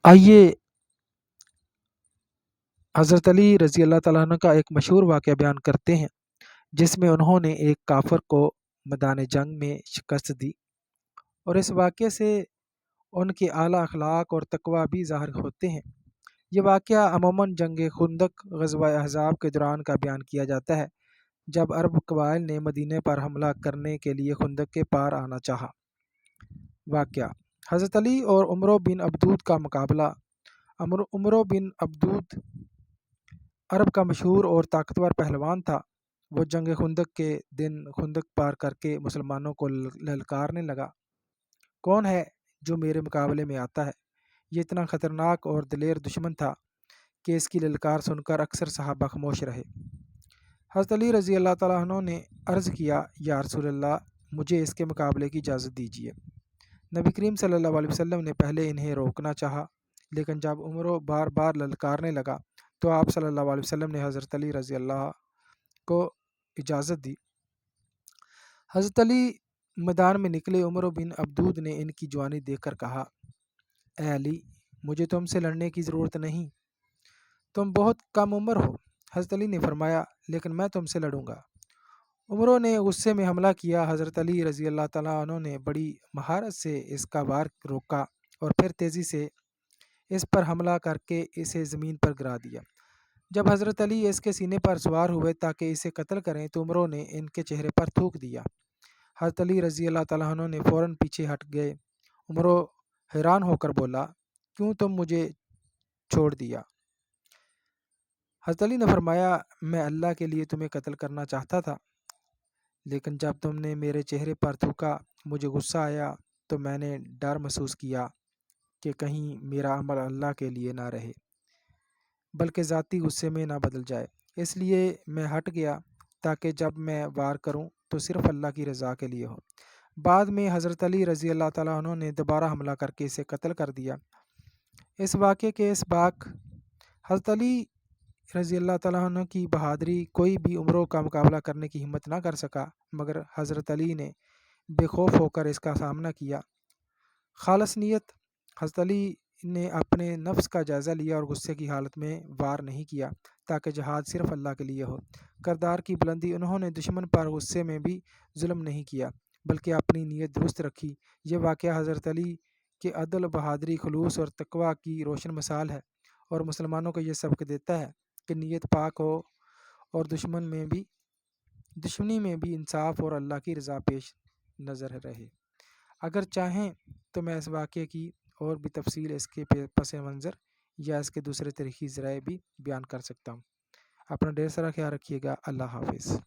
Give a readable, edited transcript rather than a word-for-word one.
آئیے حضرت علی رضی اللہ تعالیٰ عنہ کا ایک مشہور واقعہ بیان کرتے ہیں جس میں انہوں نے ایک کافر کو میدان جنگ میں شکست دی، اور اس واقعے سے ان کے اعلیٰ اخلاق اور تقوی بھی ظاہر ہوتے ہیں۔ یہ واقعہ عموماً جنگ خندق غزوہ احزاب کے دوران کا بیان کیا جاتا ہے، جب عرب قبائل نے مدینے پر حملہ کرنے کے لیے خندق کے پار آنا چاہا۔ واقعہ: حضرت علی اور عمرو بن عبدود کا مقابلہ۔ عمرو بن عبدود عرب کا مشہور اور طاقتور پہلوان تھا۔ وہ جنگ خندق کے دن خندق پار کر کے مسلمانوں کو للکارنے لگا، کون ہے جو میرے مقابلے میں آتا ہے؟ یہ اتنا خطرناک اور دلیر دشمن تھا کہ اس کی للکار سن کر اکثر صحابہ خاموش رہے۔ حضرت علی رضی اللہ تعالیٰ عنہ نے عرض کیا، یا رسول اللہ، مجھے اس کے مقابلے کی اجازت دیجیے۔ نبی کریم صلی اللہ علیہ وسلم نے پہلے انہیں روکنا چاہا، لیکن جب عمرو بار بار للکارنے لگا تو آپ صلی اللہ علیہ وسلم نے حضرت علی رضی اللہ کو اجازت دی۔ حضرت علی میدان میں نکلے۔ عمرو بن عبدود نے ان کی جوانی دیکھ کر کہا، اے علی، مجھے تم سے لڑنے کی ضرورت نہیں، تم بہت کم عمر ہو۔ حضرت علی نے فرمایا، لیکن میں تم سے لڑوں گا۔ عمرو نے غصے میں حملہ کیا۔ حضرت علی رضی اللہ تعالیٰ عنہ نے بڑی مہارت سے اس کا وار روکا اور پھر تیزی سے اس پر حملہ کر کے اسے زمین پر گرا دیا۔ جب حضرت علی اس کے سینے پر سوار ہوئے تاکہ اسے قتل کریں تو عمرو نے ان کے چہرے پر تھوک دیا۔ حضرت علی رضی اللہ تعالیٰ عنہ نے فوراً پیچھے ہٹ گئے۔ عمرو حیران ہو کر بولا، کیوں تم مجھے چھوڑ دیا؟ حضرت علی نے فرمایا، میں اللہ کے لیے تمہیں قتل کرنا چاہتا تھا، لیکن جب تم نے میرے چہرے پر تھوکا مجھے غصہ آیا تو میں نے ڈر محسوس کیا کہ کہیں میرا عمل اللہ کے لیے نہ رہے بلکہ ذاتی غصے میں نہ بدل جائے، اس لیے میں ہٹ گیا تاکہ جب میں وار کروں تو صرف اللہ کی رضا کے لیے ہو۔ بعد میں حضرت علی رضی اللہ تعالیٰ عنہ نے دوبارہ حملہ کر کے اسے قتل کر دیا۔ اس واقعے کے اسباق: حضرت علی رضی اللہ تعالیٰ عنہ کی بہادری، کوئی بھی عمرو کا مقابلہ کرنے کی ہمت نہ کر سکا، مگر حضرت علی نے بے خوف ہو کر اس کا سامنا کیا۔ خالص نیت: حضرت علی نے اپنے نفس کا جائزہ لیا اور غصے کی حالت میں وار نہیں کیا تاکہ جہاد صرف اللہ کے لیے ہو۔ کردار کی بلندی: انہوں نے دشمن پر غصے میں بھی ظلم نہیں کیا بلکہ اپنی نیت درست رکھی۔ یہ واقعہ حضرت علی کے عدل، بہادری، خلوص اور تقوی کی روشن مثال ہے اور مسلمانوں کو یہ سبق دیتا ہے کہ نیت پاک ہو اور دشمنی میں بھی انصاف اور اللہ کی رضا پیش نظر رہے۔ اگر چاہیں تو میں اس واقعے کی اور بھی تفصیل، اس کے پس منظر یا اس کے دوسرے تاریخی ذرائع بھی بیان کر سکتا ہوں۔ اپنا ڈھیر سارا خیال رکھیے گا۔ اللہ حافظ۔